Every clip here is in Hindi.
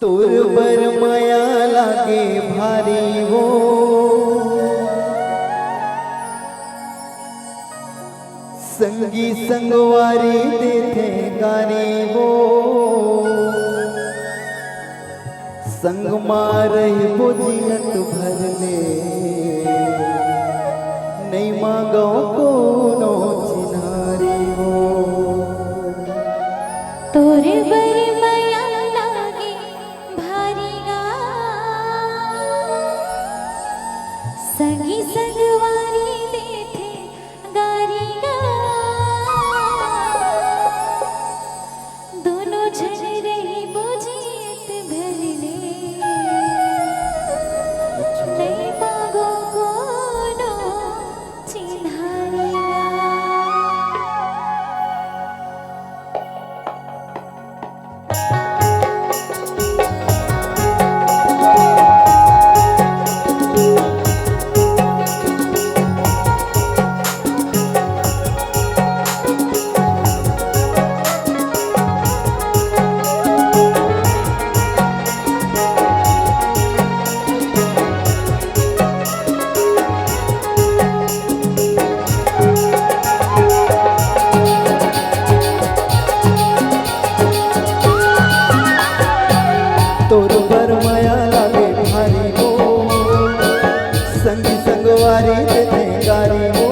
तोर बर माया लागे भारी वो संगी संगवारी देते गाने वो संग मारे बोझियत भर ले नहीं मांगो कोनो चिन्हारी वो तोरे बर माया लागे भारी गा संगी संगवारी देथे गारी गा दोनों जन रही बोझियत भरले नहीं मांगो कोनो चिन्हारी गा तोर बर माया लागे भारी वो संगी संगवारी देते गारी वो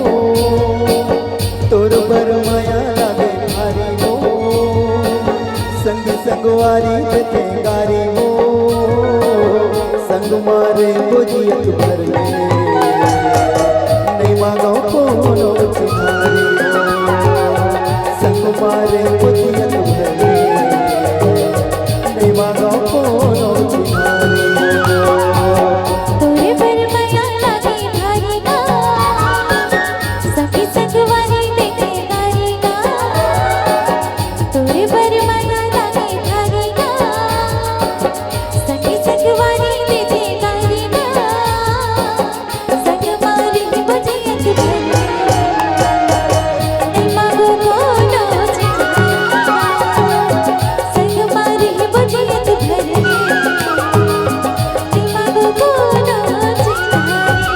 तोर बर माया लागे भारी वो संगी संगवारी देते गारी वो संग मारे बोझियत भर ले नहीं मांगो कोनो चिन्हारी वो संग मारे बोझियत भर ले नहीं मांगो कोनो चिन्हारी तोरे बर माया लागे भारी गा संगी संगवारी देते गारी गा तोरे बर माया लागे भारी गा संगी संगवारी देते गारी गा संग मारी बोझियत भरले नहीं मांगो कोनो चिन्हारी संग मारी बोझियत भरले नहीं मांगो कोनो चिन्हारी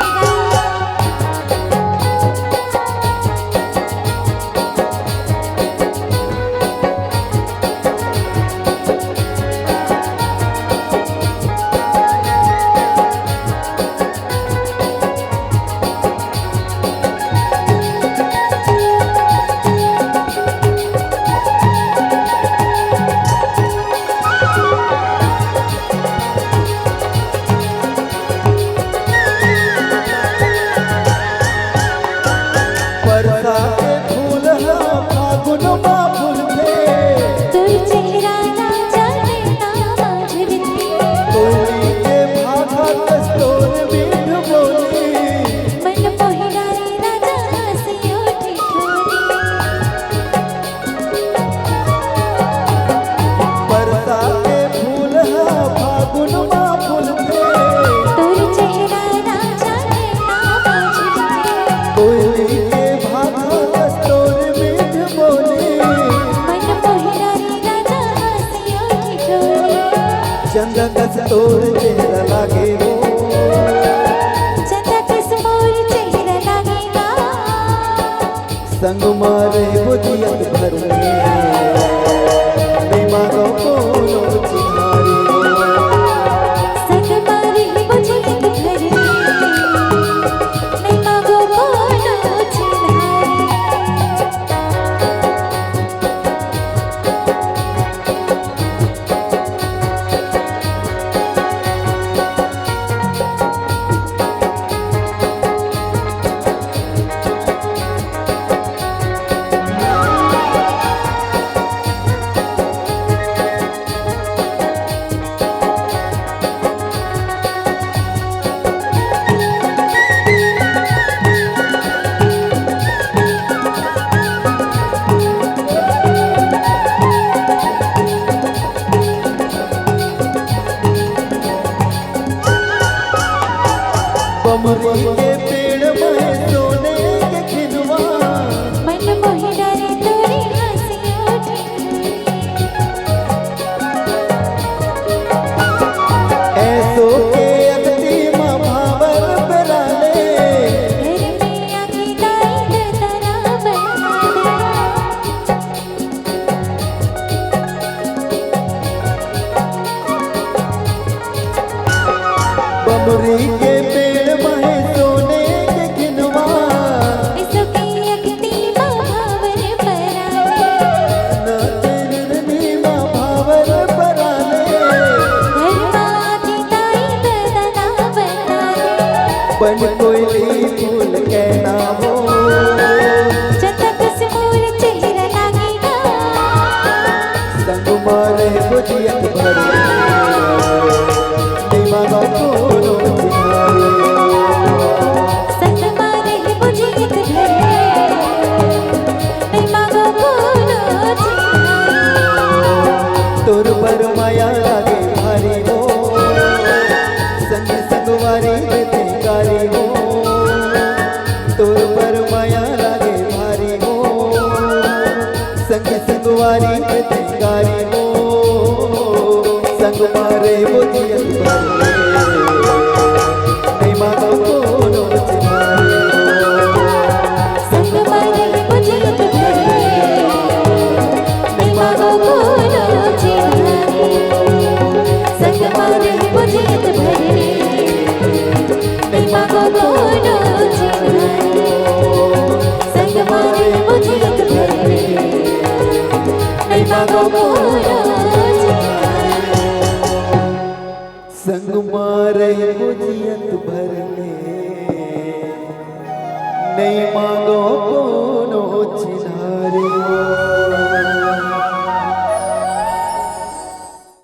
बरसा के फूल हा फागुन मा फूलते तोर चेहरा ना जाने ना झुलते कोयली के भाखा कस्तूर मीठ बोली मन मोहिराए राजा हंसियो ठिठोरी बरसा के फूल हा फागुन मा फूलते तोर चेहरा ना जाने ना झुलते कोयली के भाखा कस्तूर मीठ बोली मन मोहिराए राजा हंसियो ठिठोरी चंद कस्तूर चेहरा लागे वो चंदा किस मोर चेहरा लागेगा संग मारे बोझियत भर ले नहीं मांगो कोनो चिन्हारी संग मारी बोझियत भरले नहीं मांगो कोनो चिन्हारी बन कोयली फूल के नामो चटक से मोर चेहरा लागेगा संग मारे बुझियत भरी दिमाग कोनो चिनारे संग मारे बुझियत भरी दिमाग कोनो चिनारे तोर पर माया लागे भारी हो संग संगवारी गारी हो तोर पर माया लागे भारी हो संग संगवारी गारी हो संग मारे बुझियत भरी दिमाग कोनो चिनारे संग मारे बुझियत भरी दिमाग कोनो चिनारे संग मारे बुझियत भरी दिमाग कोनो चिनारे संग मारे बुझियत भरी दिमाग कोनो चिनारे संग मारे